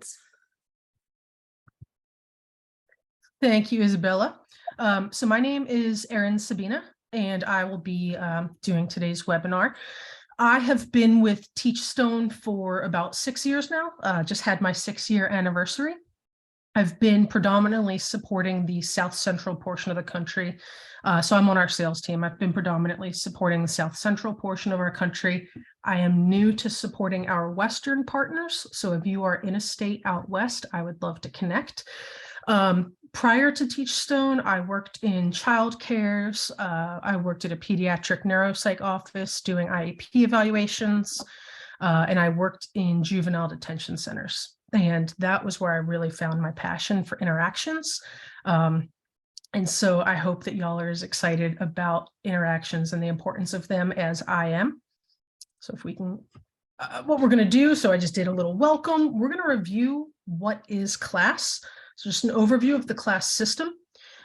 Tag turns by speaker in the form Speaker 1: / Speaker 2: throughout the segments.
Speaker 1: slides. Thank you, Isabella. So my name is Erin Sabina, and I will be doing today's webinar. I have been with TeachStone for about 6 years now, just had my 6-year anniversary. I've been predominantly supporting the South Central portion of the country. So I'm on our sales team. I've been predominantly supporting the South Central portion of our country. I am new to supporting our Western partners. So if you are in a state out West, I would love to connect. Prior to TeachStone, I worked in childcare. I worked at a pediatric neuropsych office doing IEP evaluations, and I worked in juvenile detention centers. And that was where I really found my passion for interactions. And so I hope that y'all are as excited about interactions and the importance of them as I am. So if we can, what we're going to do, so I just did a little welcome. We're going to review what is class. So just an overview of the class system.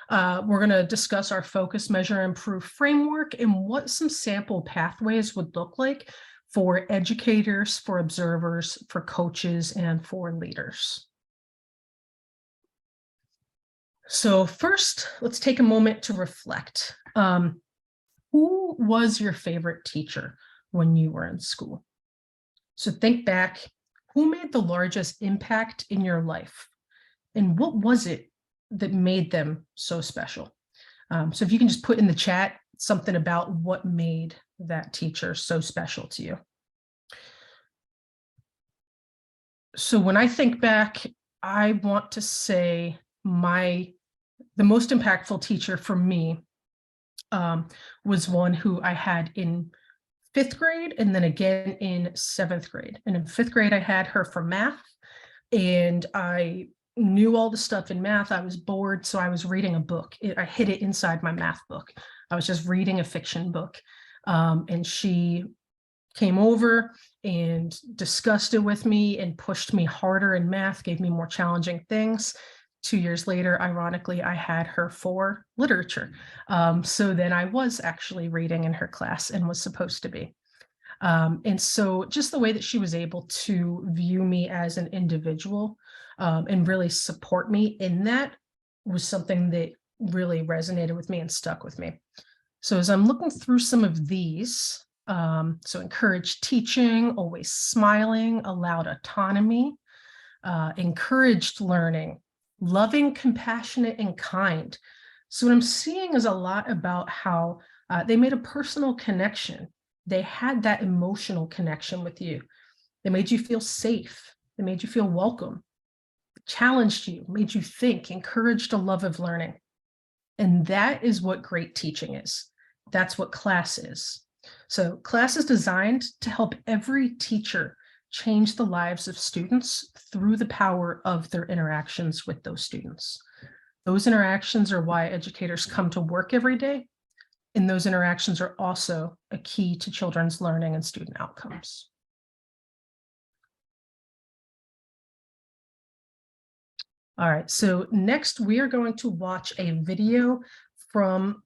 Speaker 1: We're going to discuss our focus, measure, improve framework and what some sample pathways would look like for educators, for observers, for coaches, and for leaders. So first, let's take a moment to reflect. Who was your favorite teacher when you were in school? So think back, who made the largest impact in your life? And what was it that made them so special? So if you can just put in the chat something about what made that teacher so special to you. So when I think back, I want to say the most impactful teacher for me was one who I had in 5th grade and then again in 7th grade. And in 5th grade, I had her for math, and I knew all the stuff in math. I was bored, so I was reading a book. I hid it inside my math book. I was just reading a fiction book, and she came over and discussed it with me and pushed me harder in math, gave me more challenging things. 2 years later, ironically, I had her for literature. So then I was actually reading in her class and was supposed to be. And so just the way that she was able to view me as an individual and really support me in that was something that really resonated with me and stuck with me. So as I'm looking through some of these, so encouraged teaching, always smiling, allowed autonomy, encouraged learning, loving, compassionate, and kind. So what I'm seeing is a lot about how they made a personal connection. They had that emotional connection with you. They made you feel safe. They made you feel welcome, challenged you, made you think, encouraged a love of learning. And that is what great teaching is. That's what class is. So class is designed to help every teacher change the lives of students through the power of their interactions with those students. Those interactions are why educators come to work every day. And those interactions are also a key to children's learning and student outcomes. All right, so next we are going to watch a video from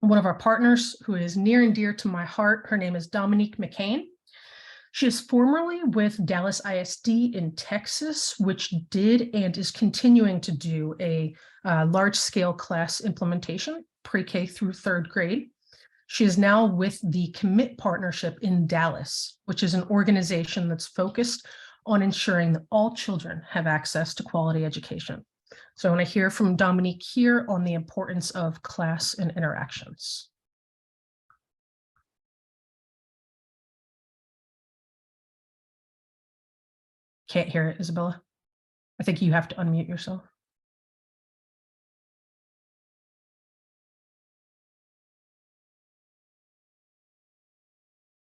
Speaker 1: one of our partners who is near and dear to my heart. Her name is Dominique McCain. She is formerly with Dallas ISD in Texas, which did and is continuing to do a large-scale class implementation, pre-K through 3rd grade. She is now with the Commit Partnership in Dallas, which is an organization that's focused on ensuring that all children have access to quality education. So I want to hear from Dominique here on the importance of class and interactions. Can't hear it, Isabella. I think you have to unmute yourself.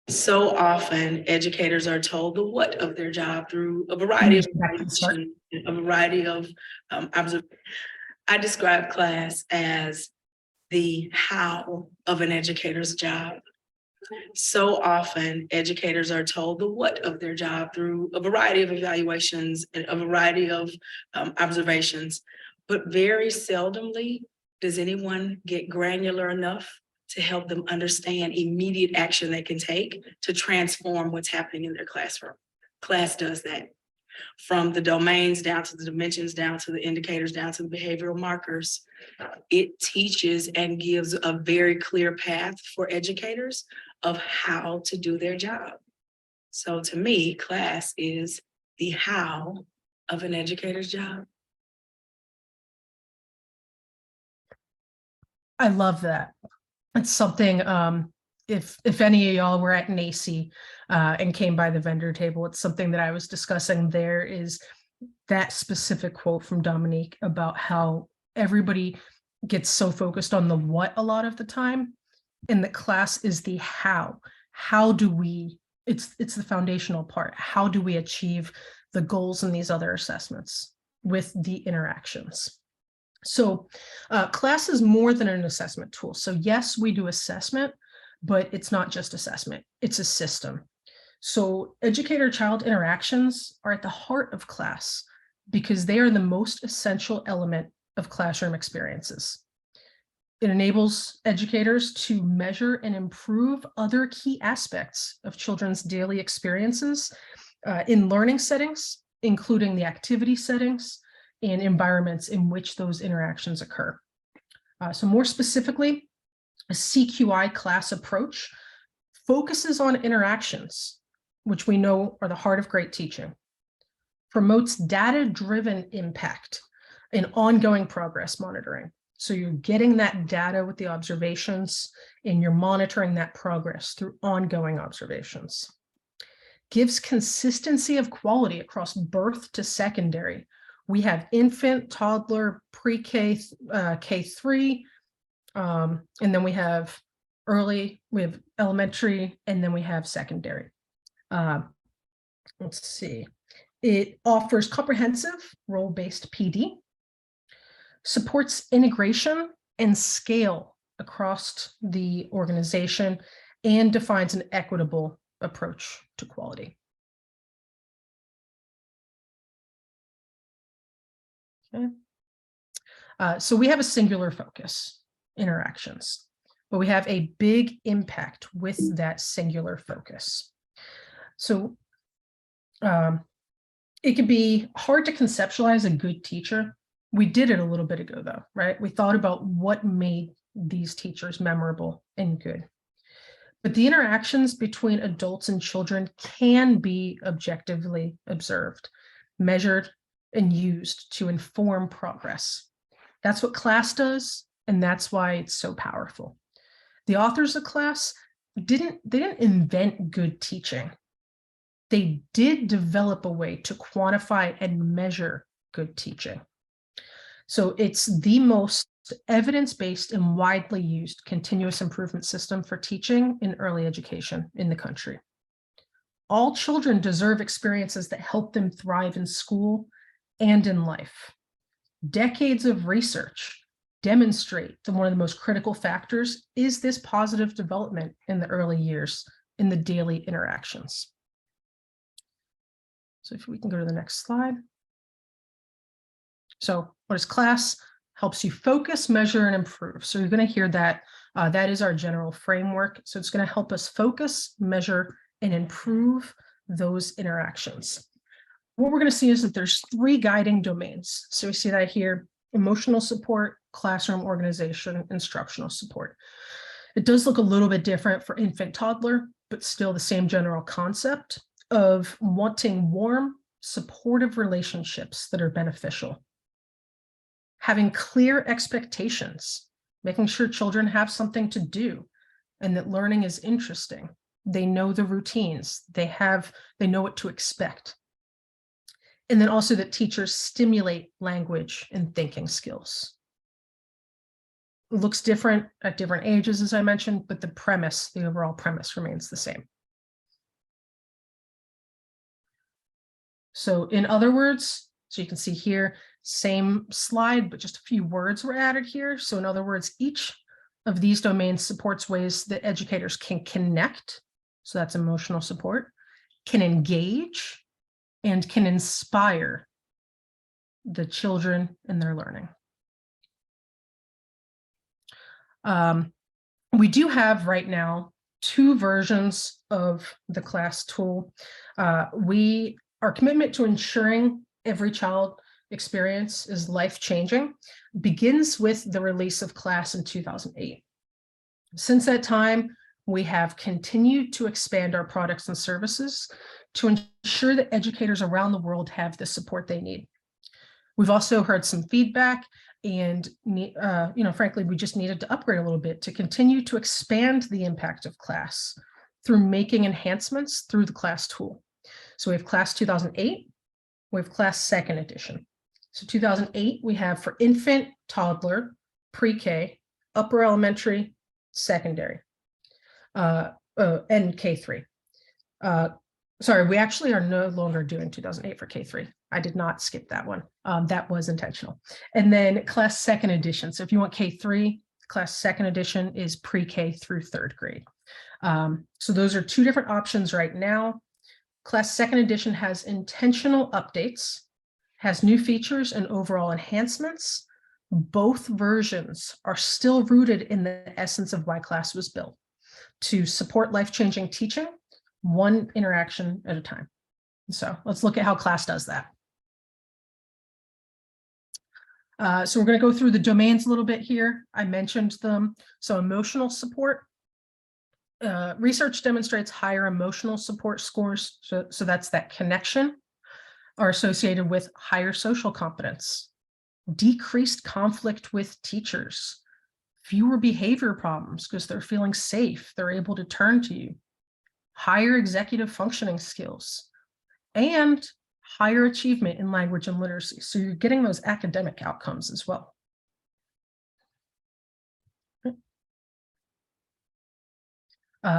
Speaker 2: So often educators are told the what of their job through a variety of observations. I describe class as the how of an educator's job. So often educators are told the what of their job through a variety of evaluations and a variety of observations, but very seldomly does anyone get granular enough to help them understand immediate action they can take to transform what's happening in their classroom. Class does that. from the domains down to the dimensions, down to the indicators, down to the behavioral markers. It teaches and gives a very clear path for educators of how to do their job. So to me, class is the how of an educator's job.
Speaker 1: I love that. It's something, if any of y'all were at NACE and came by the vendor table, it's something that I was discussing there, is that specific quote from Dominique about how everybody gets so focused on the what a lot of the time, and the class is the how. How do we, it's the foundational part. How do we achieve the goals in these other assessments with the interactions? So class is more than an assessment tool. So yes, we do assessment, but it's not just assessment, it's a system. So educator-child interactions are at the heart of class because they are the most essential element of classroom experiences. It enables educators to measure and improve other key aspects of children's daily experiences in learning settings, including the activity settings and environments in which those interactions occur. So more specifically, a CQI class approach focuses on interactions, which we know are the heart of great teaching, promotes data-driven impact and ongoing progress monitoring. So you're getting that data with the observations and you're monitoring that progress through ongoing observations. Gives consistency of quality across birth to secondary. We have infant, toddler, pre-K, K3, and then we have early, we have elementary, and then we have secondary. Let's see. It offers comprehensive role-based PD, supports integration and scale across the organization, and defines an equitable approach to quality. Okay. So we have a singular focus, interactions, but we have a big impact with that singular focus. So it can be hard to conceptualize a good teacher. We did it a little bit ago though, right? We thought about what made these teachers memorable and good. But the interactions between adults and children can be objectively observed, measured, and used to inform progress. That's what class does, and that's why it's so powerful. The authors of class didn't invent good teaching. They did develop a way to quantify and measure good teaching. So it's the most evidence-based and widely used continuous improvement system for teaching in early education in the country. All children deserve experiences that help them thrive in school and in life. Decades of research demonstrate that one of the most critical factors is this positive development in the early years in the daily interactions. So if we can go to the next slide. So what is class? Helps you focus, measure, and improve. So you're going to hear that. That is our general framework. So it's going to help us focus, measure, and improve those interactions. What we're going to see is that there's 3 guiding domains. So we see that here: emotional support, classroom organization, instructional support. It does look a little bit different for infant, toddler, but still the same general concept of wanting warm, supportive relationships that are beneficial. Having clear expectations, making sure children have something to do and that learning is interesting. They know the routines, they know what to expect. And then also that teachers stimulate language and thinking skills. It looks different at different ages, as I mentioned, but the premise, the overall premise remains the same. So in other words, so you can see here, same slide, but just a few words were added here. So in other words, each of these domains supports ways that educators can connect. So that's emotional support, can engage, and can inspire the children in their learning. We do have right now 2 versions of the class tool. We Our commitment to ensuring every child experience is life-changing begins with the release of CLAS in 2008. Since that time, we have continued to expand our products and services to ensure that educators around the world have the support they need. We've also heard some feedback and, frankly, we just needed to upgrade a little bit to continue to expand the impact of CLAS through making enhancements through the CLAS tool. So we have CLAS 2008, we have CLAS second edition. So 2008, we have for infant, toddler, pre-K, upper elementary, secondary, and K3. Sorry, we actually are no longer doing 2008 for K3. I did not skip that one. That was intentional. And then CLAS second edition. So if you want K3, CLAS second edition is pre-K through third grade. So those are two different options right now. CLAS second edition has intentional updates, has new features and overall enhancements. Both versions are still rooted in the essence of why CLAS was built, to support life-changing teaching, one interaction at a time. So let's look at how CLAS does that. So we're going to go through the domains a little bit here. I mentioned them. So emotional support. Research demonstrates higher emotional support scores. So that's that connection, are associated with higher social competence, decreased conflict with teachers, fewer behavior problems because they're feeling safe, they're able to turn to you, higher executive functioning skills, and higher achievement in language and literacy. So you're getting those academic outcomes as well.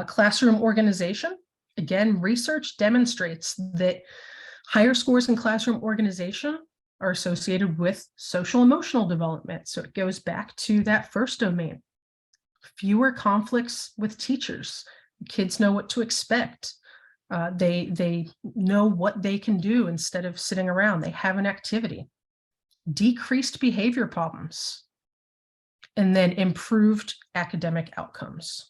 Speaker 1: Classroom organization. Again, research demonstrates that higher scores in classroom organization are associated with social emotional development. So it goes back to that first domain. Fewer conflicts with teachers. Kids know what to expect. They know what they can do instead of sitting around. They have an activity. Decreased behavior problems. And then improved academic outcomes.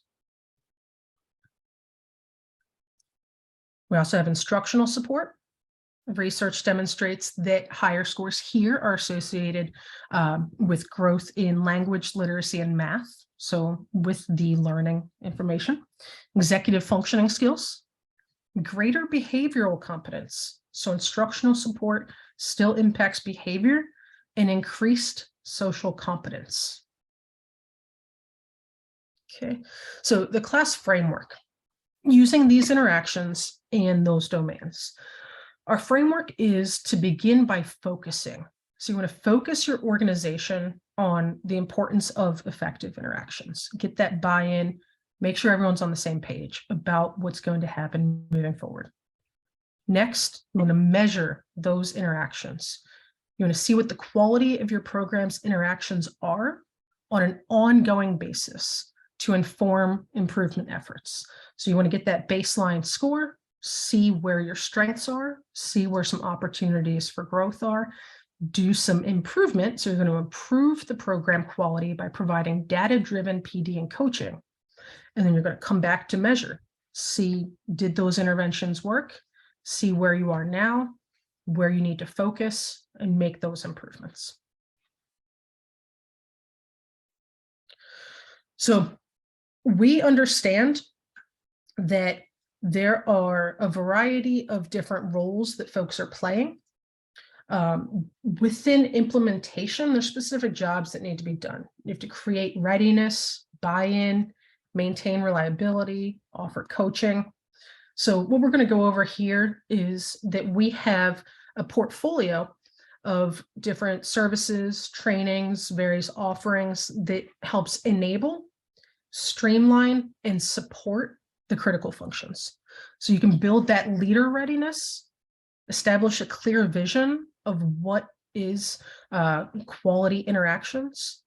Speaker 1: We also have instructional support. Research demonstrates that higher scores here are associated with growth in language, literacy, and math. So with the learning information, executive functioning skills, greater behavioral competence. So instructional support still impacts behavior, and increased social competence. Okay, so the CLAS framework, using these interactions and those domains. Our framework is to begin by focusing. So you want to focus your organization on the importance of effective interactions, get that buy-in, make sure everyone's on the same page about what's going to happen moving forward. Next, you want to measure those interactions. You want to see what the quality of your program's interactions are on an ongoing basis to inform improvement efforts. So you want to get that baseline score, see where your strengths are, see where some opportunities for growth are, do some improvement. So you're going to improve the program quality by providing data-driven PD and coaching. And then you're going to come back to measure, see, did those interventions work? See where you are now, where you need to focus, and make those improvements. So we understand that there are a variety of different roles that folks are playing. Within implementation, there's specific jobs that need to be done. You have to create readiness, buy-in, maintain reliability, offer coaching. So what we're going to go over here is that we have a portfolio of different services, trainings, various offerings that helps enable, streamline, and support the critical functions. So you can build that leader readiness, establish a clear vision of what is quality interactions,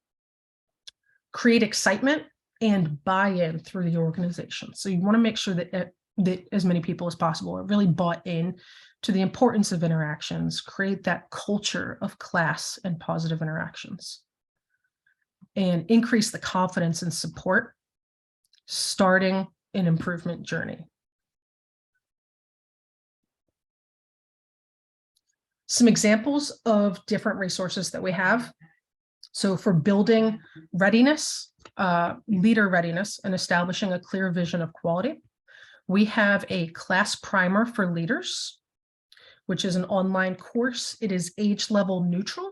Speaker 1: create excitement and buy-in through the organization. So you want to make sure that as many people as possible are really bought in to the importance of interactions, create that culture of class and positive interactions, and increase the confidence and support starting an improvement journey. Some examples of different resources that we have. So for building readiness, leader readiness, and establishing a clear vision of quality, we have a class primer for leaders, which is an online course. It is age level neutral.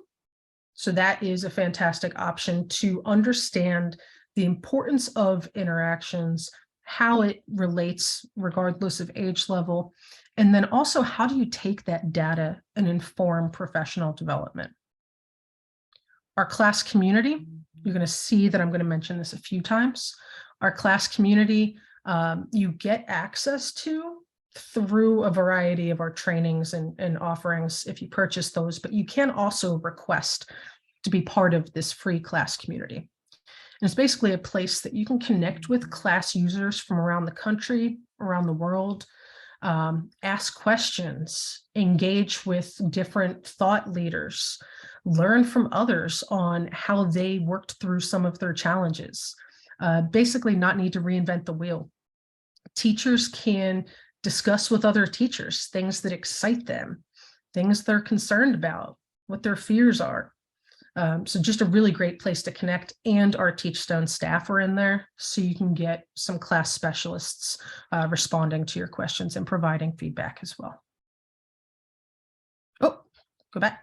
Speaker 1: So that is a fantastic option to understand the importance of interactions, how it relates regardless of age level, and then also how do you take that data and inform professional development. Our class community, you're going to see that I'm going to mention this a few times. Our class community, you get access to through a variety of our trainings and offerings if you purchase those, but you can also request to be part of this free class community. And it's basically a place that you can connect with class users from around the country, around the world, ask questions, engage with different thought leaders, learn from others on how they worked through some of their challenges, basically not need to reinvent the wheel. Teachers can discuss with other teachers things that excite them, things they're concerned about, what their fears are. So just a really great place to connect, and our TeachStone staff are in there, so you can get some class specialists responding to your questions and providing feedback as well. Oh, go back.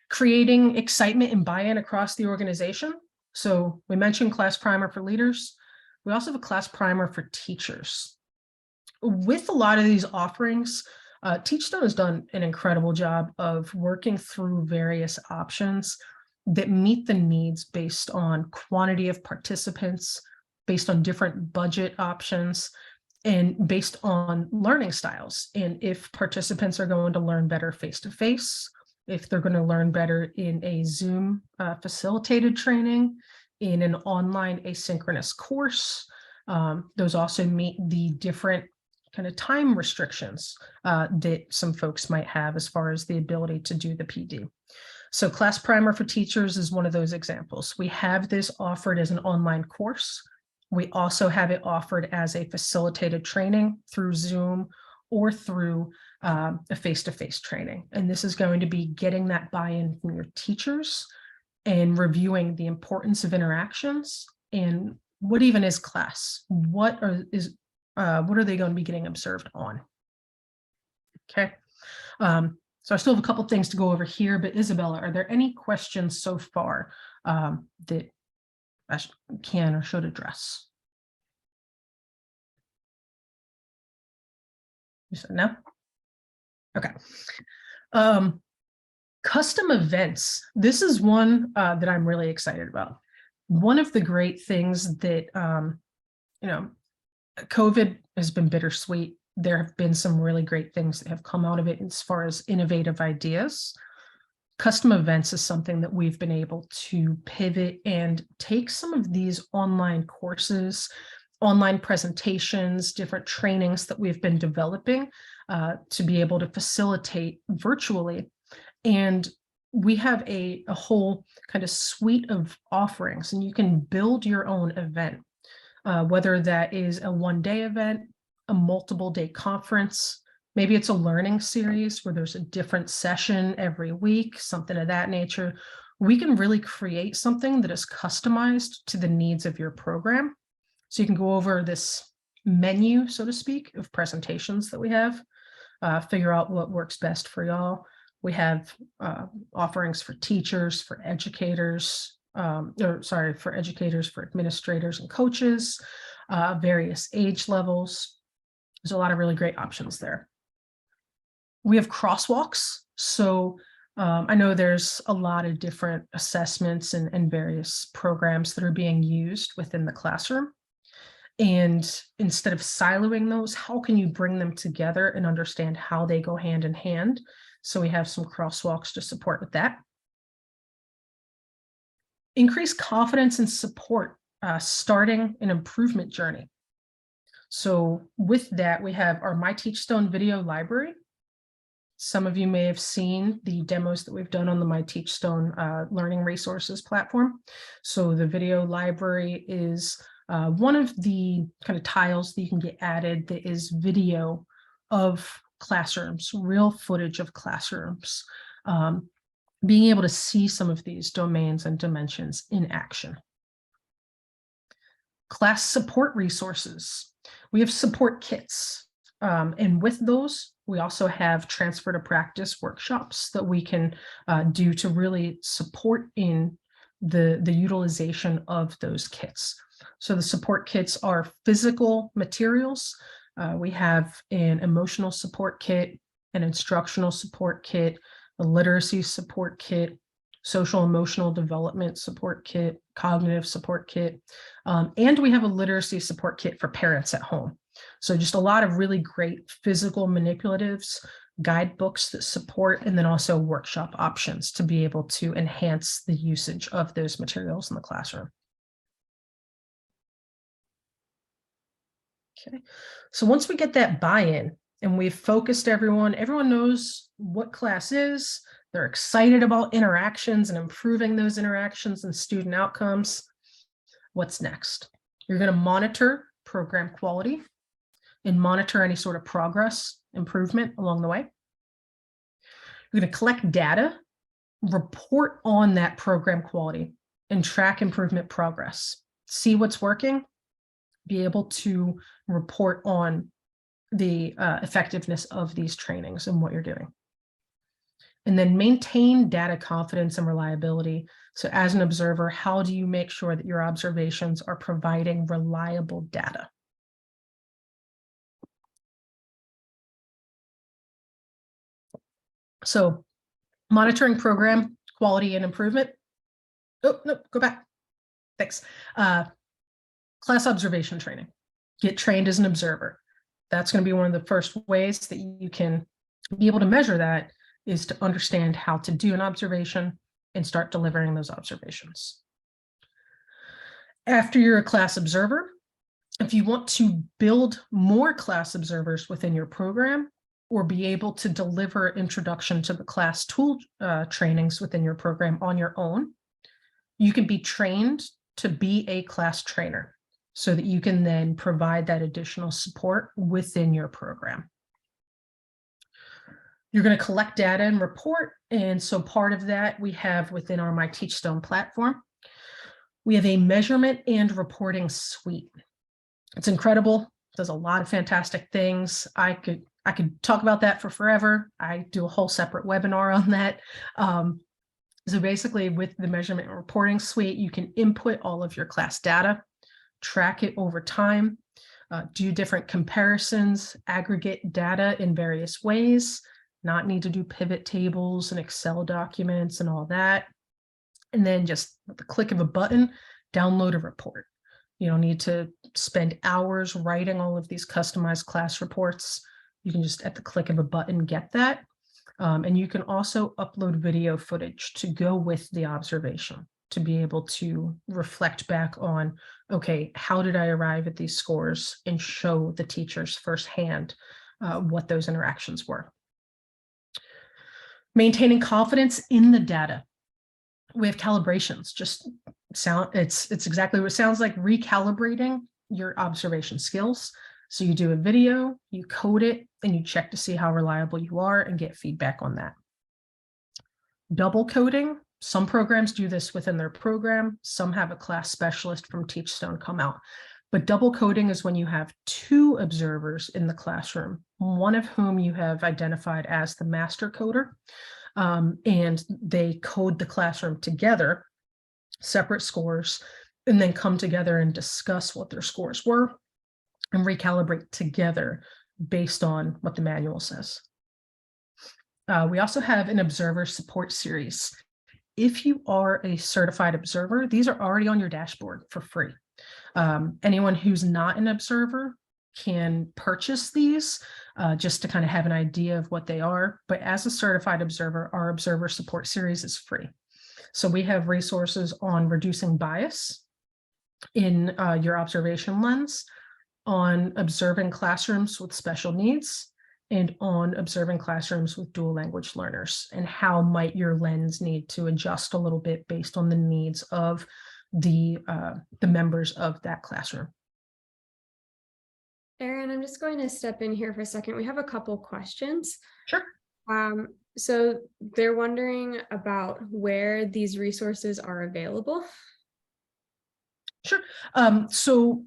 Speaker 1: Creating excitement and buy-in across the organization. So we mentioned class primer for leaders. We also have a class primer for teachers. With a lot of these offerings, TeachStone has done an incredible job of working through various options that meet the needs based on quantity of participants, based on different budget options, and based on learning styles. And if participants are going to learn better face-to-face, if they're going to learn better in a Zoom facilitated training, in an online asynchronous course, those also meet the different kind of time restrictions that some folks might have as far as the ability to do the PD. So Class Primer for Teachers is one of those examples. We have this offered as an online course. We also have it offered as a facilitated training through Zoom or through a face-to-face training. And this is going to be getting that buy-in from your teachers and reviewing the importance of interactions and what even is class? What are they going to be getting observed on? Okay. So I still have a couple things to go over here, but Isabella, are there any questions so far that I can or should address? You said no? Okay. Custom events. This is one that I'm really excited about. One of the great things that, COVID has been bittersweet. There have been some really great things that have come out of it as far as innovative ideas. Custom events is something that we've been able to pivot and take some of these online courses, online presentations, different trainings that we've been developing to be able to facilitate virtually. And we have a whole kind of suite of offerings, and you can build your own event, whether that is a one-day event, a multiple-day conference, maybe it's a learning series where there's a different session every week, something of that nature. We can really create something that is customized to the needs of your program. So you can go over this menu, so to speak, of presentations that we have, figure out what works best for y'all. We have offerings for teachers, for educators, for educators, for administrators and coaches, various age levels. There's a lot of really great options there. We have crosswalks. So I know there's a lot of different assessments and various programs that are being used within the classroom. And instead of siloing those, how can you bring them together and understand how they go hand in hand? So we have some crosswalks to support with that. Increase confidence and support, starting an improvement journey. So with that, we have our myTeachstone video library. Some of you may have seen the demos that we've done on the myTeachstone learning resources platform. So the video library is one of the kind of tiles that you can get added that is video of classrooms, real footage of classrooms, being able to see some of these domains and dimensions in action. Class support resources. We have support kits. And with those, we also have transfer to practice workshops that we can do to really support in the utilization of those kits. So the support kits are physical materials. We have an emotional support kit, an instructional support kit, a literacy support kit, social emotional development support kit, cognitive support kit, and we have a literacy support kit for parents at home. So just a lot of really great physical manipulatives, guidebooks that support, and then also workshop options to be able to enhance the usage of those materials in the classroom. Okay, so once we get that buy-in and we've focused everyone knows what class is, they're excited about interactions and improving those interactions and student outcomes. What's next? You're going to monitor program quality and monitor any sort of progress improvement along the way. You're going to collect data, report on that program quality, and track improvement progress. See what's working, be able to report on the effectiveness of these trainings and what you're doing. And then maintain data confidence and reliability. So as an observer, how do you make sure that your observations are providing reliable data? So monitoring program quality and improvement. Oh, no, go back. Thanks. Class observation training. Get trained as an observer. That's going to be one of the first ways that you can be able to measure that, is to understand how to do an observation and start delivering those observations. After you're a class observer, if you want to build more class observers within your program or be able to deliver introduction to the class tool trainings within your program on your own, you can be trained to be a class trainer so that you can then provide that additional support within your program. You're going to collect data and report. And so part of that we have within our myTeachstone platform. We have a measurement and reporting suite. It's incredible. Does a lot of fantastic things. I could talk about that for forever. I do a whole separate webinar on that. So basically with the measurement and reporting suite, you can input all of your class data, track it over time, do different comparisons, aggregate data in various ways, not need to do pivot tables and Excel documents and all that. And then just with the click of a button, download a report. You don't need to spend hours writing all of these customized class reports. You can just at the click of a button get that. And you can also upload video footage to go with the observation to be able to reflect back on, okay, how did I arrive at these scores, and show the teachers firsthand what those interactions were. Maintaining confidence in the data. We have calibrations, it's exactly what it sounds like, recalibrating your observation skills. So you do a video, you code it, and you check to see how reliable you are and get feedback on that. Double coding. Some programs do this within their program. Some have a class specialist from TeachStone come out. But double coding is when you have two observers in the classroom, one of whom you have identified as the master coder, and they code the classroom together, separate scores, and then come together and discuss what their scores were and recalibrate together based on what the manual says. We also have an observer support series. If you are a certified observer, these are already on your dashboard for free. Anyone who's not an observer can purchase these just to kind of have an idea of what they are. But as a certified observer, our observer support series is free. So we have resources on reducing bias in your observation lens, on observing classrooms with special needs, and on observing classrooms with dual language learners, and how might your lens need to adjust a little bit based on the needs of the members of that classroom.
Speaker 3: Erin, I'm just going to step in here for a second. We have a couple questions.
Speaker 1: Sure.
Speaker 3: So they're wondering about where these resources are available.
Speaker 1: Sure. So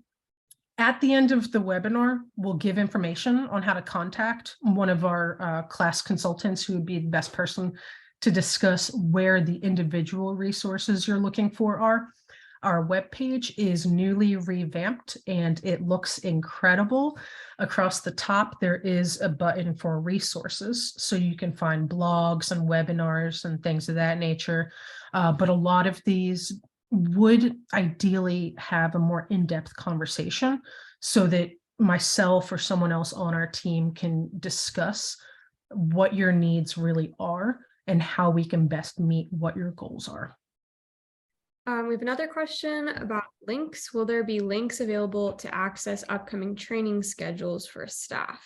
Speaker 1: at the end of the webinar, we'll give information on how to contact one of our class consultants who would be the best person to discuss where the individual resources you're looking for are. Our webpage is newly revamped and it looks incredible. Across the top, there is a button for resources, so you can find blogs and webinars and things of that nature. But a lot of these would ideally have a more in-depth conversation so that myself or someone else on our team can discuss what your needs really are and how we can best meet what your goals are.
Speaker 3: We have another question about links. Will there be links available to access upcoming training schedules for staff?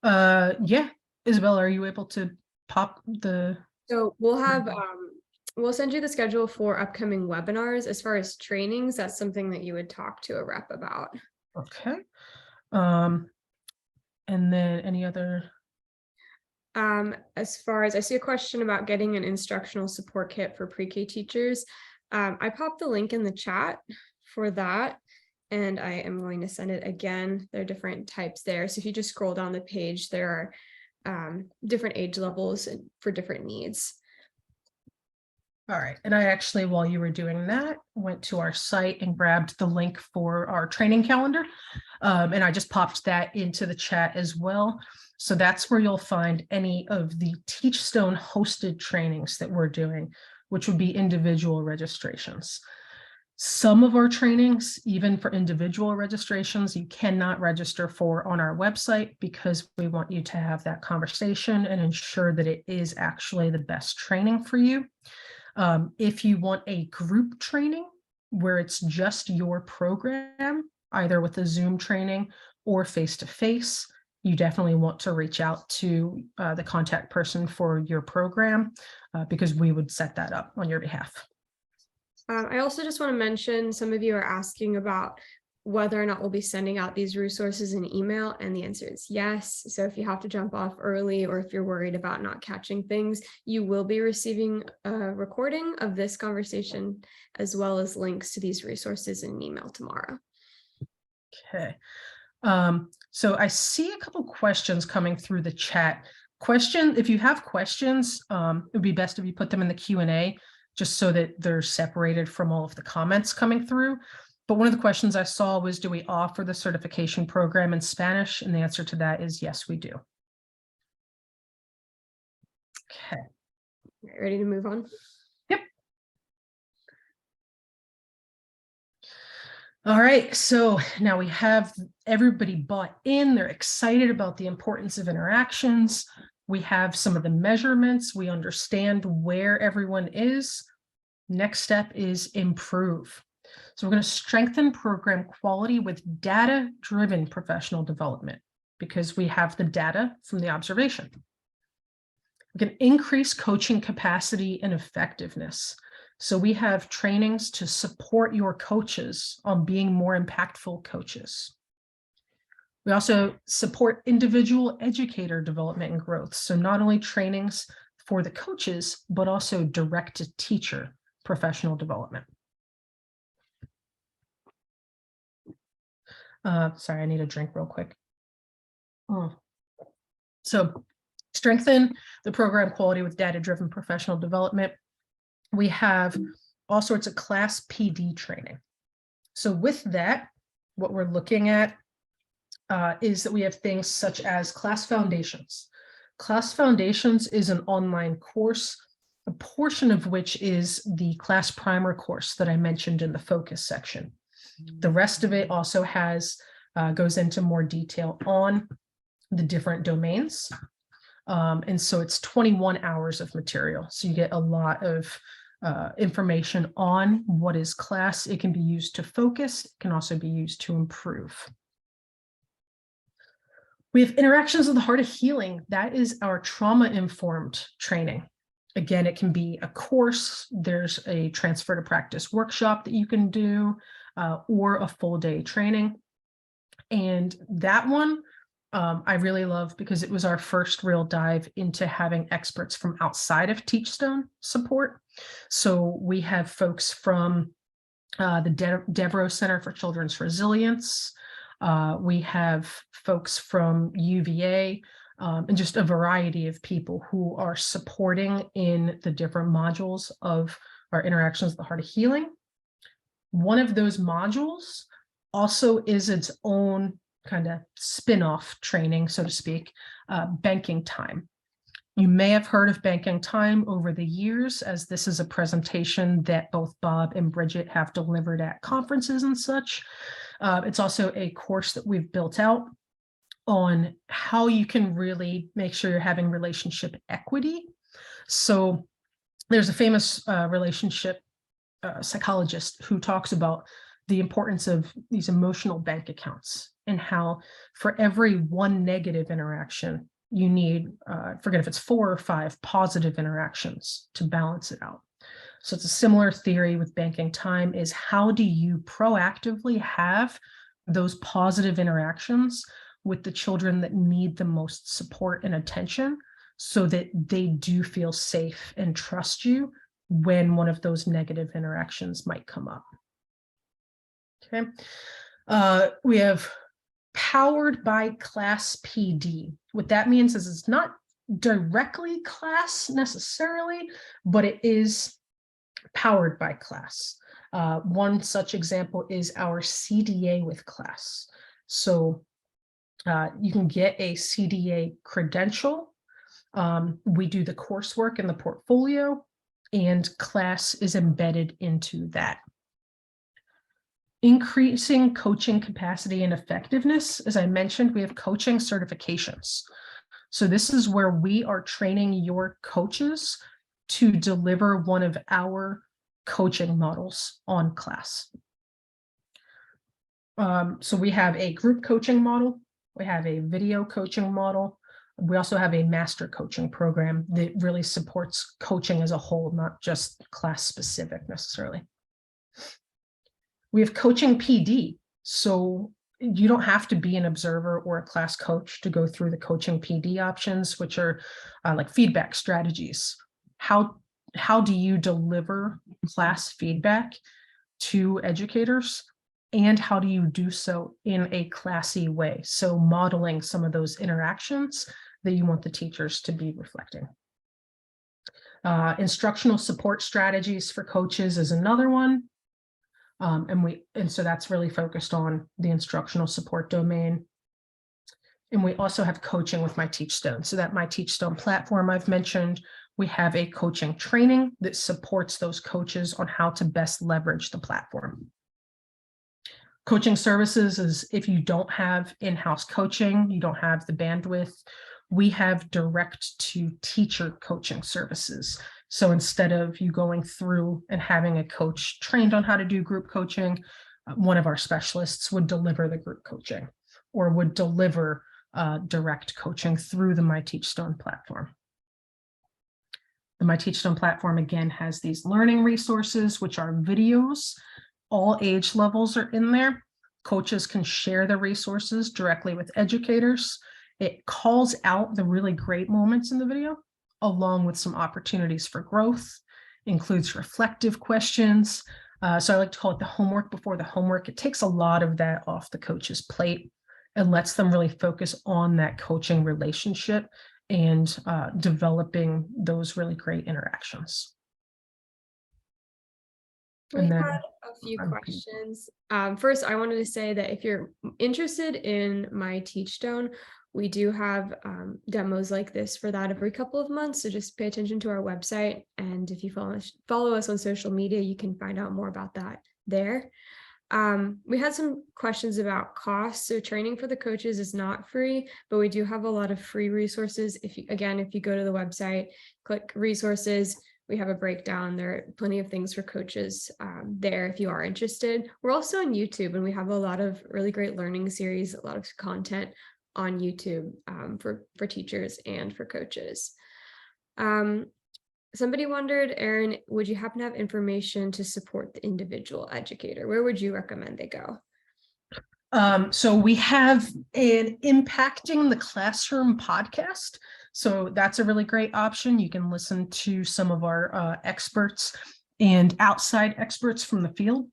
Speaker 1: Yeah, Isabella, are you able to pop the...
Speaker 3: So we'll have, we'll send you the schedule for upcoming webinars. As far as trainings, that's something that you would talk to a rep about.
Speaker 1: Okay. And then any other...
Speaker 3: As far as I see a question about getting an instructional support kit for pre-K teachers. I popped the link in the chat for that, and I am going to send it again. There are different types there. So if you just scroll down the page, there are different age levels for different needs.
Speaker 1: All right. And I actually, while you were doing that, went to our site and grabbed the link for our training calendar. And I just popped that into the chat as well. So that's where you'll find any of the TeachStone hosted trainings that we're doing, which would be individual registrations. Some of our trainings, even for individual registrations, you cannot register for on our website because we want you to have that conversation and ensure that it is actually the best training for you. If you want a group training where it's just your program, either with a Zoom training or face-to-face, you definitely want to reach out to the contact person for your program because we would set that up on your behalf.
Speaker 3: I also just want to mention, some of you are asking about whether or not we'll be sending out these resources in email, and the answer is yes. So if you have to jump off early, or if you're worried about not catching things, you will be receiving a recording of this conversation as well as links to these resources in an email tomorrow.
Speaker 1: Okay. So I see a couple questions coming through the chat. If you have questions, it would be best if you put them in the Q&A just so that they're separated from all of the comments coming through. But one of the questions I saw was, do we offer the certification program in Spanish? And the answer to that is yes, we do. Okay.
Speaker 3: Ready to move on?
Speaker 1: Yep. All right, so now we have everybody bought in. They're excited about the importance of interactions. We have some of the measurements. We understand where everyone is. Next step is improve. So we're going to strengthen program quality with data-driven professional development because we have the data from the observation. We can increase coaching capacity and effectiveness. So we have trainings to support your coaches on being more impactful coaches. We also support individual educator development and growth. So not only trainings for the coaches, but also direct to teacher professional development. Sorry, I need a drink real quick. So strengthen the program quality with data-driven professional development. We have all sorts of class PD training. So with that, what we're looking at is that we have things such as Class Foundations. Class Foundations is an online course, a portion of which is the Class Primer course that I mentioned in the focus section. The rest of it also goes into more detail on the different domains. And so it's 21 hours of material. So you get a lot of information on what is class. It can be used to focus. It can also be used to improve. We have Interactions of the Heart of Healing. That is our trauma-informed training. Again, it can be a course. There's a transfer to practice workshop that you can do, or a full day training. And that one I really love because it was our first real dive into having experts from outside of TeachStone support. So we have folks from the Devereaux Center for Children's Resilience. We have folks from UVA and just a variety of people who are supporting in the different modules of our Interactions at the Heart of Healing. One of those modules also is its own kind of spin-off training, so to speak, banking time. You may have heard of banking time over the years, as this is a presentation that both Bob and Bridget have delivered at conferences and such. It's also a course that we've built out on how you can really make sure you're having relationship equity. So there's a famous relationship psychologist who talks about the importance of these emotional bank accounts and how for every one negative interaction, you need, forget if it's 4 or 5 positive interactions to balance it out. So it's a similar theory with banking time, is how do you proactively have those positive interactions with the children that need the most support and attention so that they do feel safe and trust you when one of those negative interactions might come up. Okay. We have powered by class PD. What that means is it's not directly class necessarily, but it is powered by class. One such example is our CDA with class. So you can get a CDA credential. We do the coursework in the portfolio, and class is embedded into that. Increasing coaching capacity and effectiveness. As I mentioned, we have coaching certifications. So this is where we are training your coaches to deliver one of our coaching models on class. So we have a group coaching model. We have a video coaching model. We also have a master coaching program that really supports coaching as a whole, not just class specific necessarily. We have coaching PD. So you don't have to be an observer or a class coach to go through the coaching PD options, which are like feedback strategies. How do you deliver class feedback to educators? And how do you do so in a classy way? So modeling some of those interactions that you want the teachers to be reflecting. Instructional support strategies for coaches is another one. And so that's really focused on the instructional support domain. And we also have coaching with myTeachstone. So that myTeachstone platform I've mentioned, we have a coaching training that supports those coaches on how to best leverage the platform. Coaching services is if you don't have in-house coaching, you don't have the bandwidth, we have direct to teacher coaching services. So instead of you going through and having a coach trained on how to do group coaching, one of our specialists would deliver the group coaching or would deliver direct coaching through the myTeachstone platform. The myTeachstone platform, again, has these learning resources, which are videos. All age levels are in there. Coaches can share the resources directly with educators. It calls out the really great moments in the video, along with some opportunities for growth, includes reflective questions. So I like to call it the homework before the homework. It takes a lot of that off the coach's plate and lets them really focus on that coaching relationship and developing those really great interactions.
Speaker 3: We had a few questions. First, I wanted to say that if you're interested in myTeachstone, we do have demos like this for that every couple of months. So just pay attention to our website. And if you follow us on social media, you can find out more about that there. We had some questions about costs. So training for the coaches is not free, but we do have a lot of free resources. If you go to the website, click resources, we have a breakdown. There are plenty of things for coaches there if you are interested. We're also on YouTube, and we have a lot of really great learning series, a lot of content on YouTube for teachers and for coaches. Somebody wondered, Erin, would you happen to have information to support the individual educator? Where would you recommend they go?
Speaker 1: So we have an Impacting the Classroom podcast. So that's a really great option. You can listen to some of our experts and outside experts from the field,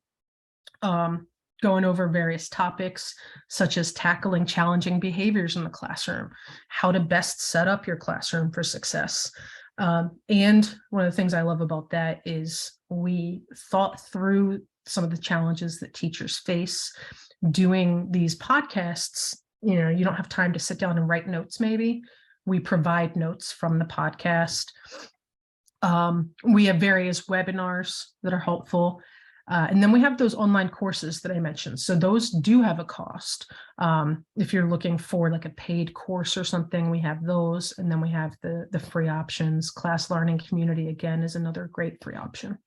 Speaker 1: going over various topics such as tackling challenging behaviors in the classroom, how to best set up your classroom for success. And one of the things I love about that is we thought through some of the challenges that teachers face. Doing these podcasts, you know, you don't have time to sit down and write notes. Maybe we provide notes from the podcast. We have various webinars that are helpful. And then we have those online courses that I mentioned. So those do have a cost. If you're looking for like a paid course or something, we have those. And then we have the free options. Class Learning Community, again, is another great free option.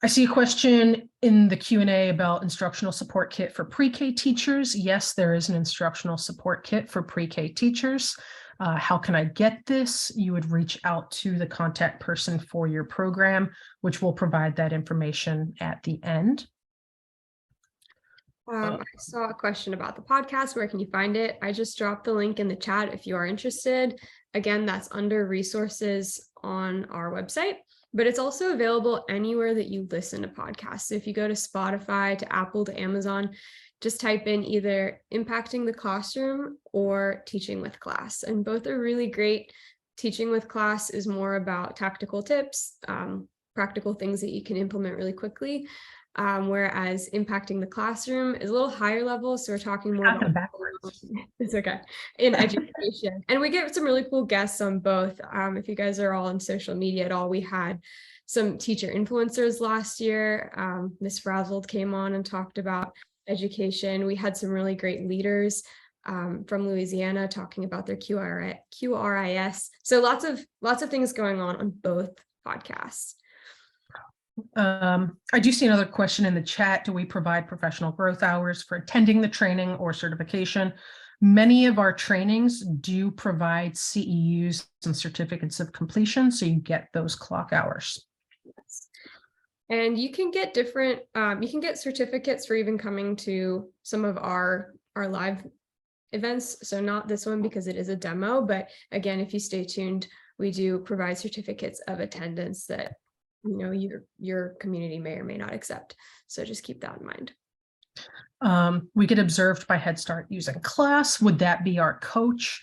Speaker 1: I see a question in the Q&A about instructional support kit for pre-K teachers. Yes, there is an instructional support kit for pre-K teachers. How can I get this? You would reach out to the contact person for your program, which will provide that information at the end.
Speaker 3: I saw a question about the podcast. Where can you find it? I just dropped the link in the chat if you are interested. Again, that's under resources on our website, but it's also available anywhere that you listen to podcasts. So if you go to Spotify, to Apple, to Amazon, just type in either Impacting the Classroom or Teaching with Class, and both are really great. Teaching with Class is more about tactical tips, practical things that you can implement really quickly. Whereas Impacting the Classroom is a little higher level. So we're talking more about
Speaker 1: Backwards.
Speaker 3: It's okay, in education. And we get some really cool guests on both. If you guys are all on social media at all, we had some teacher influencers last year. Miss Frazzled came on and talked about education. We had some really great leaders from Louisiana talking about their QRIS. So lots of things going on both podcasts.
Speaker 1: I do see another question in the chat. Do we provide professional growth hours for attending the training or certification? Many of our trainings do provide CEUs and certificates of completion, so you get those clock hours.
Speaker 3: Yes. And you can get different, you can get certificates for even coming to some of our live events. So not this one because it is a demo, but again, if you stay tuned, we do provide certificates of attendance that, you know, your community may or may not accept. So just keep that in mind.
Speaker 1: We get observed by Head Start using class. Would that be our coach?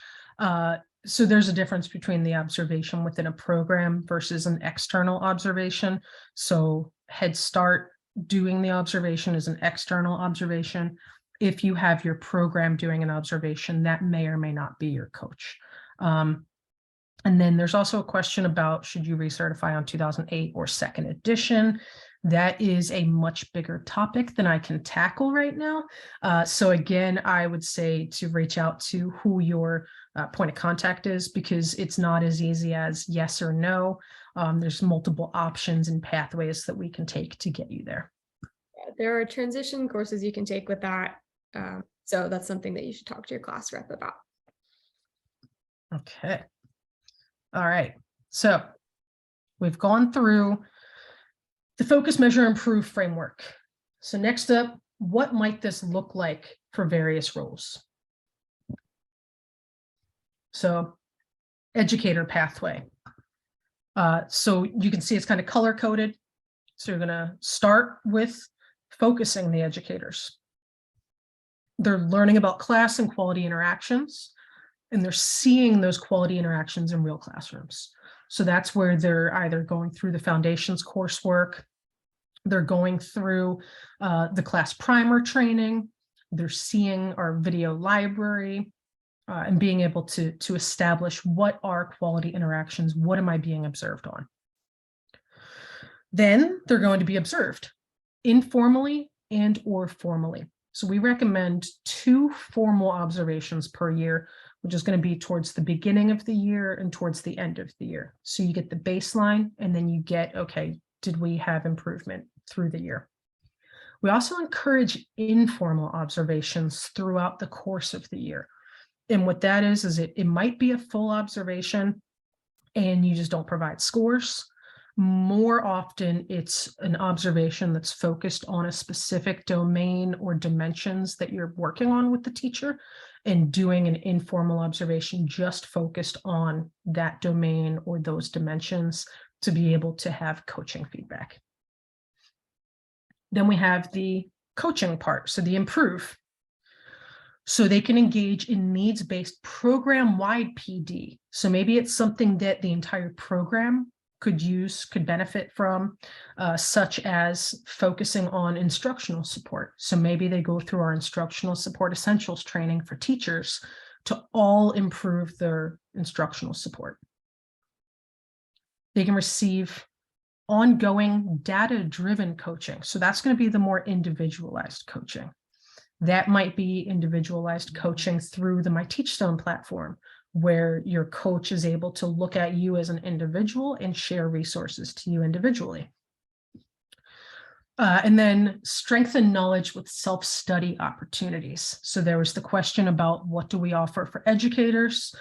Speaker 1: So there's a difference between the observation within a program versus an external observation. So Head Start doing the observation is an external observation. If you have your program doing an observation, that may or may not be your coach. And then there's also a question about, should you recertify on 2008 or second edition? That is a much bigger topic than I can tackle right now. So again, I would say to reach out to who your point of contact is, because it's not as easy as yes or no. There's multiple options and pathways that we can take to get you there.
Speaker 3: There are transition courses you can take with that. So that's something that you should talk to your class rep about.
Speaker 1: Okay. All right. So we've gone through the focus, measure, improve framework. So next up, what might this look like for various roles? So educator pathway. So you can see it's kind of color coded. So you're going to start with focusing the educators. They're learning about class and quality interactions, and they're seeing those quality interactions in real classrooms. So that's where they're either going through the foundations coursework, they're going through the class primer training, they're seeing our video library, and being able to establish what are quality interactions, what am I being observed on. Then they're going to be observed informally and or formally. So we recommend 2 formal observations per year, which is going to be towards the beginning of the year and towards the end of the year. So you get the baseline, and then you get, okay, did we have improvement through the year? We also encourage informal observations throughout the course of the year. And what that is it might be a full observation and you just don't provide scores. More often, it's an observation that's focused on a specific domain or dimensions that you're working on with the teacher, and doing an informal observation just focused on that domain or those dimensions to be able to have coaching feedback. Then we have the coaching part, so the improve. So they can engage in needs-based program-wide PD. So maybe it's something that the entire program could benefit from, such as focusing on instructional support. So maybe they go through our instructional support essentials training for teachers to all improve their instructional support. They can receive ongoing data-driven coaching. So that's going to be the more individualized coaching. That might be individualized coaching through the myTeachstone platform, where your coach is able to look at you as an individual and share resources to you individually. And then strengthen knowledge with self-study opportunities. So there was the question about what do we offer for educators?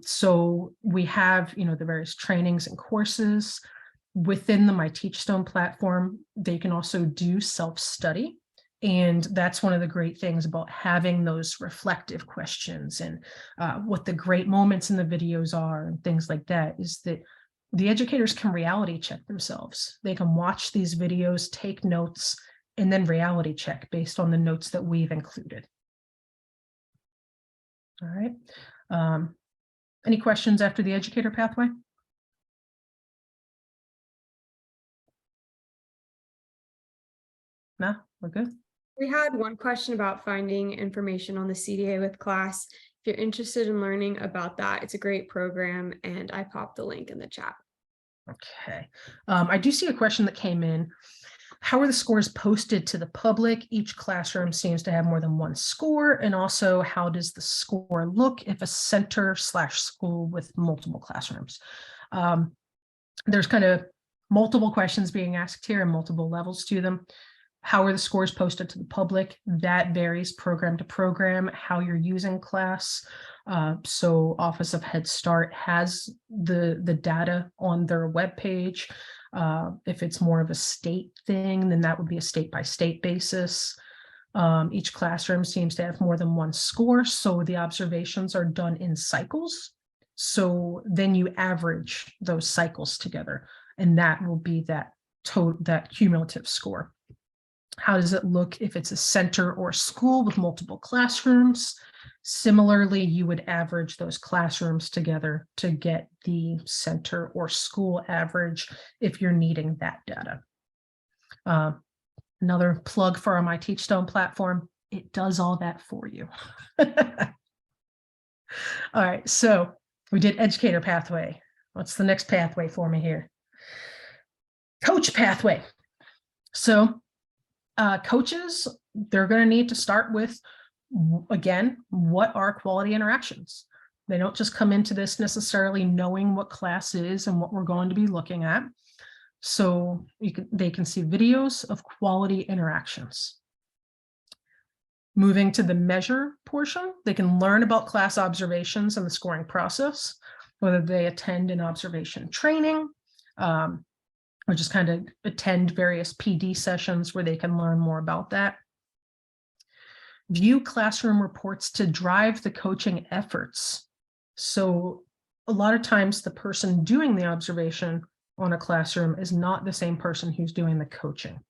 Speaker 1: So we have, the various trainings and courses within the myTeachstone platform. They can also do self-study. And that's one of the great things about having those reflective questions, and what the great moments in the videos are and things like that, is that the educators can reality check themselves. They can watch these videos, take notes, and then reality check based on the notes that we've included. All right. Any questions after the educator pathway? No, we're good.
Speaker 3: We had one question about finding information on the CDA with class. If you're interested in learning about that, it's a great program, and I popped the link in the chat.
Speaker 1: Okay. I do see a question that came in. How are the scores posted to the public? Each classroom seems to have more than one score. And also, how does the score look if a center/school with multiple classrooms? There's kind of multiple questions being asked here and multiple levels to them. How are the scores posted to the public? That varies program to program, how you're using class. So Office of Head Start has the data on their webpage. If it's more of a state thing, then that would be a state-by-state basis. Each classroom seems to have more than one score, so the observations are done in cycles. So then you average those cycles together, and that will be that cumulative score. How does it look if it's a center or school with multiple classrooms? Similarly, you would average those classrooms together to get the center or school average if you're needing that data. Another plug for our myTeachstone platform, it does all that for you. All right, so we did educator pathway. What's the next pathway for me here? Coach pathway. So coaches, they're going to need to start with, again, what are quality interactions? They don't just come into this necessarily knowing what class is and what we're going to be looking at. So they can see videos of quality interactions. Moving to the measure portion, they can learn about class observations and the scoring process, whether they attend an observation training, or just kind of attend various PD sessions where they can learn more about that. View classroom reports to drive the coaching efforts. So a lot of times the person doing the observation on a classroom is not the same person who's doing the coaching.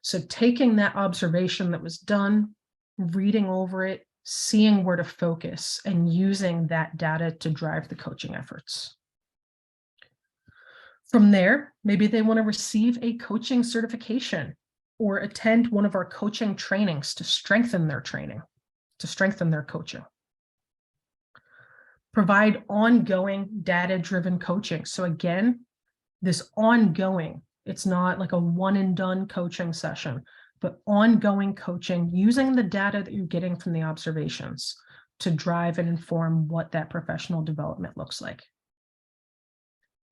Speaker 1: So taking that observation that was done, reading over it, seeing where to focus, and using that data to drive the coaching efforts. From there, maybe they want to receive a coaching certification or attend one of our coaching trainings to strengthen their training, to strengthen their coaching. Provide ongoing data-driven coaching. So again, this ongoing, it's not like a one and done coaching session, but ongoing coaching using the data that you're getting from the observations to drive and inform what that professional development looks like.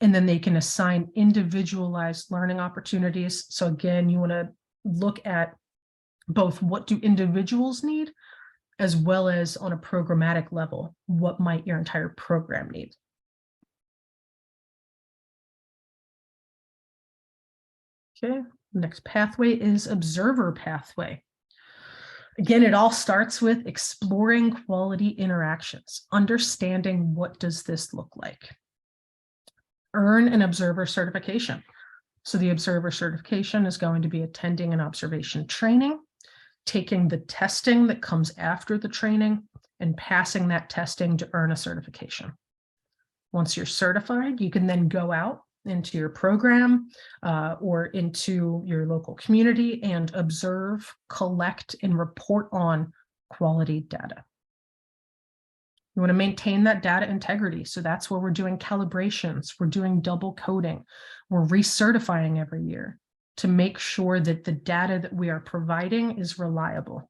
Speaker 1: And then they can assign individualized learning opportunities. So again, you want to look at both what do individuals need, as well as on a programmatic level, what might your entire program need. Okay, next pathway is observer pathway. Again, it all starts with exploring quality interactions, understanding what does this look like. Earn an observer certification. So the observer certification is going to be attending an observation training, taking the testing that comes after the training, and passing that testing to earn a certification. Once you're certified, you can then go out into your program or into your local community and observe, collect, and report on quality data. You want to maintain that data integrity. So that's where we're doing calibrations, we're doing double coding, we're recertifying every year to make sure that the data that we are providing is reliable.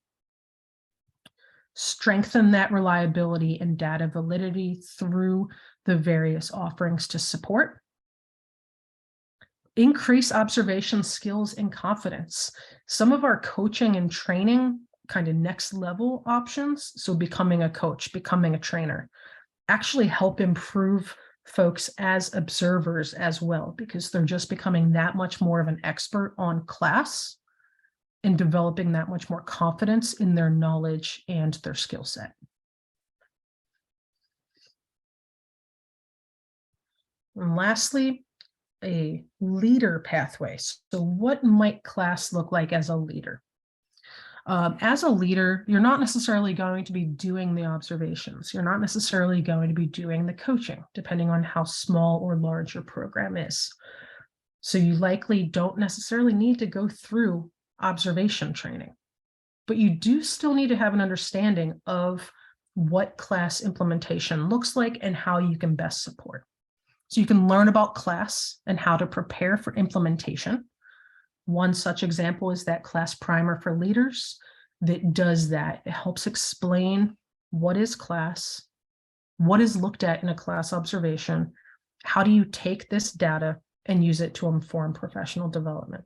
Speaker 1: Strengthen that reliability and data validity through the various offerings to support. Increase observation skills and confidence. Some of our coaching and training kind of next level options, so becoming a coach, becoming a trainer, actually help improve folks as observers as well, because they're just becoming that much more of an expert on class and developing that much more confidence in their knowledge and their skill set. And lastly, a leader pathway. So what might class look like as a leader? As a leader, you're not necessarily going to be doing the observations. You're not necessarily going to be doing the coaching, depending on how small or large your program is. So you likely don't necessarily need to go through observation training, but you do still need to have an understanding of what class implementation looks like and how you can best support. So you can learn about class and how to prepare for implementation. One such example is that class primer for leaders that does that. It helps explain what is class, what is looked at in a class observation, how do you take this data and use it to inform professional development.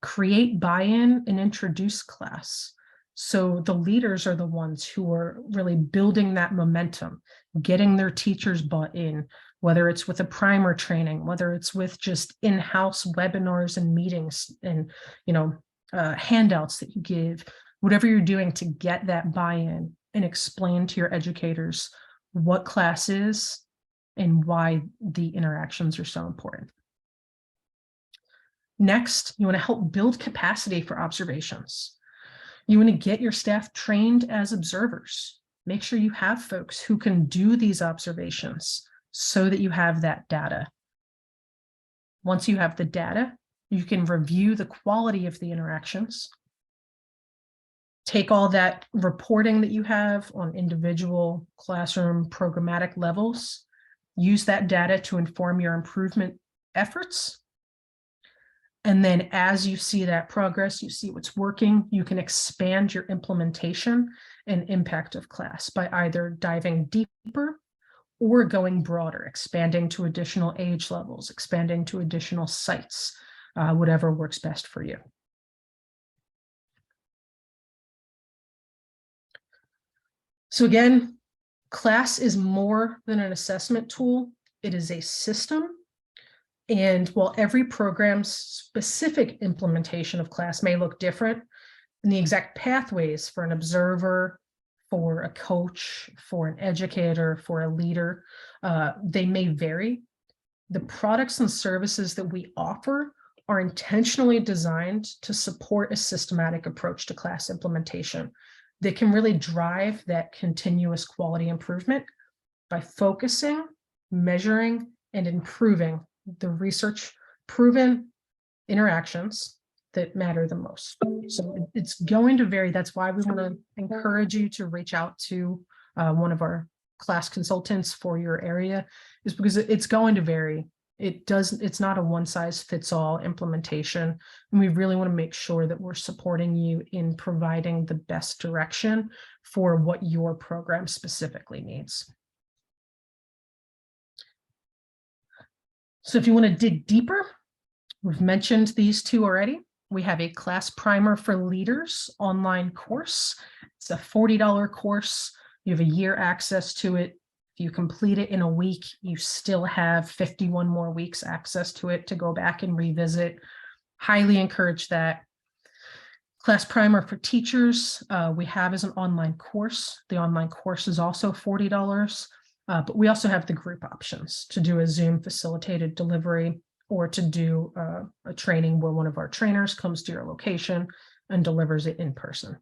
Speaker 1: Create buy-in and introduce class. So the leaders are the ones who are really building that momentum, getting their teachers bought in, whether it's with a primer training, whether it's with just in-house webinars and meetings and handouts that you give, whatever you're doing to get that buy-in and explain to your educators what class is and why the interactions are so important. Next, you want to help build capacity for observations. You want to get your staff trained as observers. Make sure you have folks who can do these observations so that you have that data. Once you have the data, you can review the quality of the interactions, take all that reporting that you have on individual classroom programmatic levels, use that data to inform your improvement efforts. And then as you see that progress, you see what's working, you can expand your implementation and impact of class by either diving deeper or going broader, expanding to additional age levels, expanding to additional sites, whatever works best for you. So again, class is more than an assessment tool. It is a system. And while every program's specific implementation of class may look different, and the exact pathways for an observer, for a coach, for an educator, for a leader, they may vary. The products and services that we offer are intentionally designed to support a systematic approach to class implementation that can really drive that continuous quality improvement by focusing, measuring, and improving the research proven interactions that matter the most. So it's going to vary. That's why we want to encourage you to reach out to one of our class consultants for your area, is because it's going to vary. It's not a one size fits all implementation. And we really want to make sure that we're supporting you in providing the best direction for what your program specifically needs. So if you want to dig deeper, we've mentioned these two already. We have a class primer for leaders online course. It's a $40 course. You have a year access to it. If you complete it in a week, you still have 51 more weeks access to it to go back and revisit. Highly encourage that. Class primer for teachers, we have as an online course. The online course is also $40, but we also have the group options to do a Zoom facilitated delivery or to do a training where one of our trainers comes to your location and delivers it in person.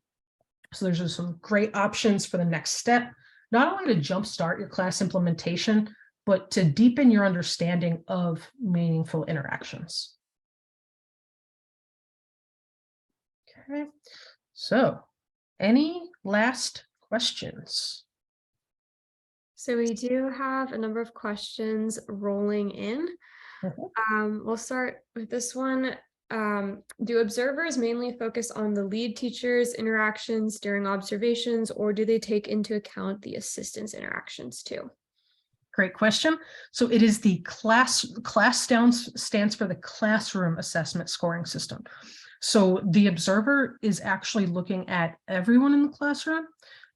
Speaker 1: So there's just some great options for the next step, not only to jumpstart your class implementation, but to deepen your understanding of meaningful interactions. Okay, so any last questions?
Speaker 3: So we do have a number of questions rolling in. We'll start with this one. Do observers mainly focus on the lead teacher's interactions during observations, or do they take into account the assistant's interactions too?
Speaker 1: Great question. So it is the class stands for the classroom assessment scoring system. So the observer is actually looking at everyone in the classroom.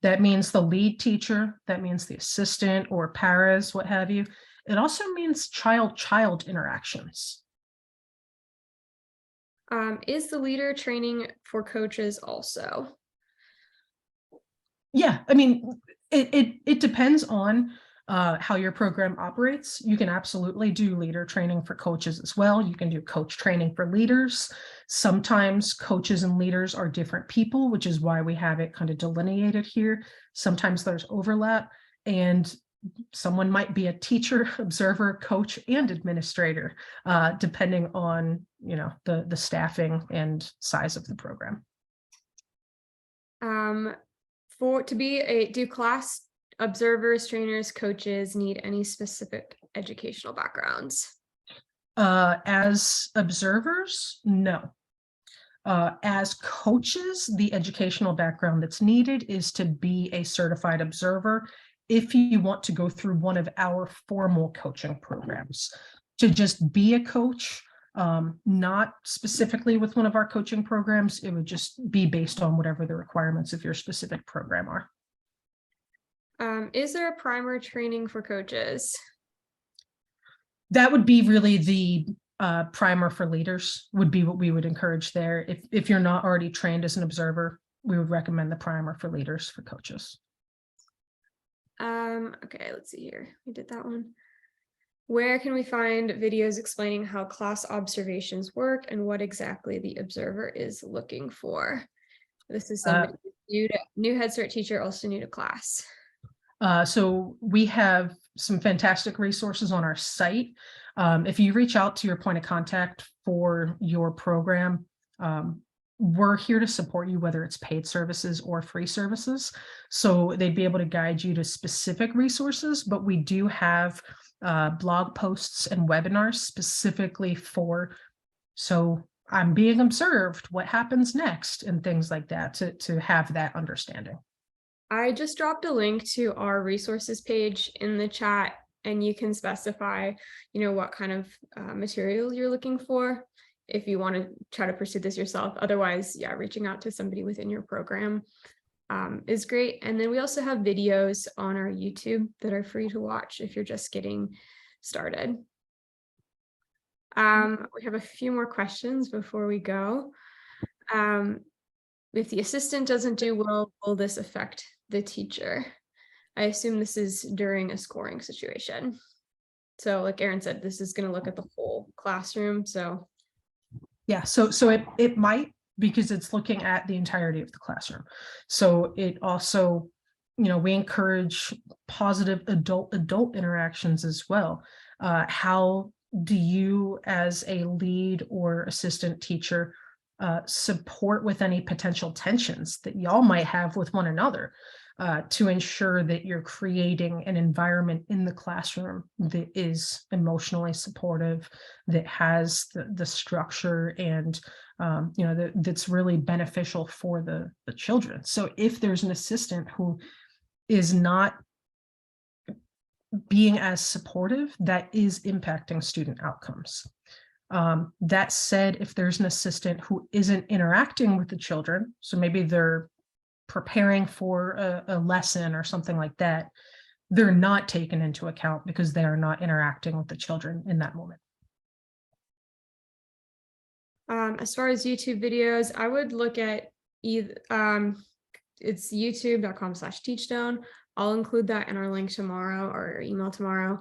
Speaker 1: That means the lead teacher, that means the assistant or paras, what have you. It also means child-child interactions.
Speaker 3: Is the leader training for coaches also?
Speaker 1: Yeah, I mean, it depends on how your program operates. You can absolutely do leader training for coaches as well. You can do coach training for leaders. Sometimes coaches and leaders are different people, which is why we have it kind of delineated here. Sometimes there's overlap, and someone might be a teacher, observer, coach, and administrator, depending on, you know, the staffing and size of the program.
Speaker 3: Do class observers, trainers, coaches need any specific educational backgrounds?
Speaker 1: As observers, no. As coaches, the educational background that's needed is to be a certified observer if you want to go through one of our formal coaching programs. To just be a coach, not specifically with one of our coaching programs, it would just be based on whatever the requirements of your specific program are.
Speaker 3: Is there a primer training for coaches?
Speaker 1: That would be really the primer for leaders would be what we would encourage there. If you're not already trained as an observer, we would recommend the primer for leaders for coaches.
Speaker 3: Okay, let's see here. We did that one. Where can we find videos explaining how class observations work and what exactly the observer is looking for? This is somebody new Head Start teacher, also new to class.
Speaker 1: So we have some fantastic resources on our site. If you reach out to your point of contact for your program, we're here to support you, whether it's paid services or free services. So they'd be able to guide you to specific resources, but we do have blog posts and webinars specifically for, so I'm being observed, what happens next, and things like that to have that understanding.
Speaker 3: I just dropped a link to our resources page in the chat, and you can specify, you know, what kind of material you're looking for if you want to try to pursue this yourself. Otherwise, yeah, reaching out to somebody within your program is great. And then we also have videos on our YouTube that are free to watch if you're just getting started. We have a few more questions before we go. If the assistant doesn't do well, will this affect the teacher? I assume this is during a scoring situation. So like Erin said, this is going to look at the whole classroom. So
Speaker 1: yeah, so it might, because it's looking at the entirety of the classroom. So it also, you know, we encourage positive adult interactions as well. How do you as a lead or assistant teacher support with any potential tensions that y'all might have with one another to ensure that you're creating an environment in the classroom that is emotionally supportive, that has the structure and you know, that's really beneficial for the children. So if there's an assistant who is not being as supportive, that is impacting student outcomes. That said, if there's an assistant who isn't interacting with the children, so maybe they're preparing for a lesson or something like that, they're not taken into account because they are not interacting with the children in that moment.
Speaker 3: As far as YouTube videos, I would look at either it's youtube.com/teachstone. I'll include that in our link tomorrow or email tomorrow.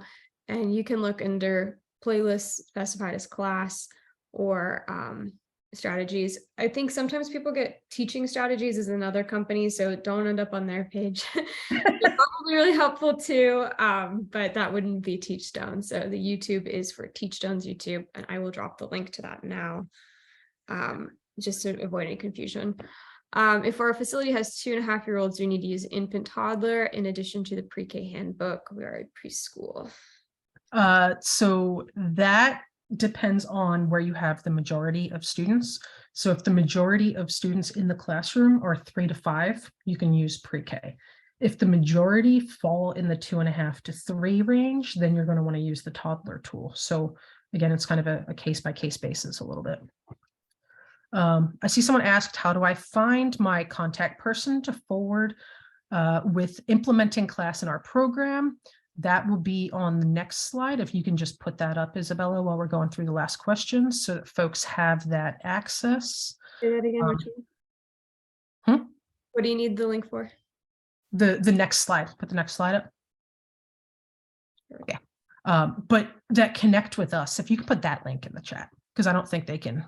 Speaker 3: And you can look under playlists specified as class or strategies. I think sometimes people get teaching strategies as another company, so don't end up on their page. They're probably really helpful too, but that wouldn't be Teachstone. So the YouTube is for Teachstone's YouTube, and I will drop the link to that now, just to avoid any confusion. If our facility has 2.5-year-olds, we need to use infant toddler in addition to the pre-K handbook. We are a preschool.
Speaker 1: So that depends on where you have the majority of students. So if the majority of students in the classroom are 3 to 5, you can use pre-K. If the majority fall in the 2.5 to 3 range, then you're going to want to use the toddler tool. So again, it's kind of a case-by-case basis a little bit. I see someone asked, how do I find my contact person to forward with implementing class in our program? That will be on the next slide. If you can just put that up, Isabella, while we're going through the last questions so that folks have that access.
Speaker 3: Say that again. What do you need the link for?
Speaker 1: The next slide. Put the next slide up. Yeah. But that connect with us, if you can put that link in the chat, because I don't think they can.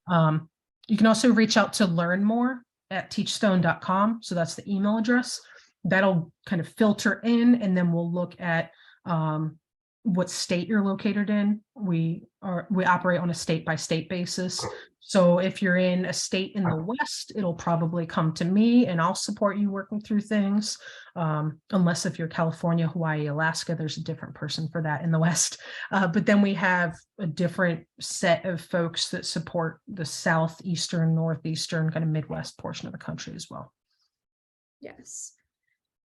Speaker 1: You can also reach out to learn more at teachstone.com. So that's the email address. That'll kind of filter in, and then we'll look at what state you're located in. We operate on a state-by-state basis. So if you're in a state in the West, it'll probably come to me and I'll support you working through things. Unless if you're California, Hawaii, Alaska, there's a different person for that in the West. But then we have a different set of folks that support the Southeastern, Northeastern, kind of Midwest portion of the country as well.
Speaker 3: Yes.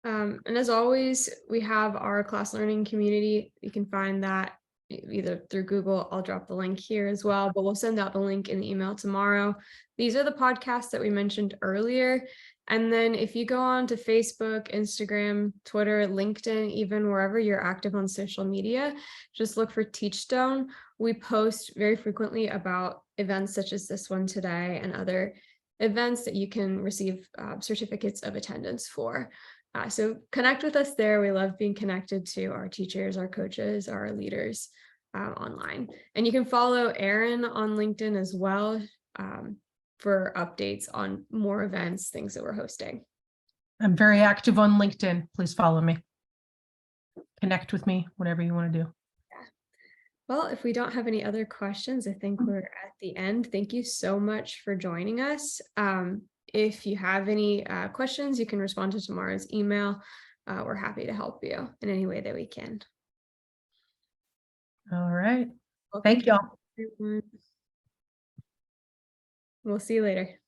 Speaker 3: And as always, we have our class learning community. You can find that either through Google. I'll drop the link here as well, but we'll send out the link in the email tomorrow. These are the podcasts that we mentioned earlier. And then if you go on to Facebook, Instagram, Twitter, LinkedIn, even wherever you're active on social media, just look for Teachstone. We post very frequently about events such as this one today and other events that you can receive certificates of attendance for. So connect with us there. We love being connected to our teachers, our coaches, our leaders online. And you can follow Erin on LinkedIn as well for updates on more events, things that we're hosting.
Speaker 1: I'm very active on LinkedIn. Please follow me. Connect with me, whatever you want to do.
Speaker 3: Yeah. Well, if we don't have any other questions, I think we're at the end. Thank you so much for joining us. If you have any questions, you can respond to tomorrow's email. We're happy to help you in any way that we can.
Speaker 1: All right.
Speaker 3: Well,
Speaker 1: Thank y'all.
Speaker 3: We'll see you later.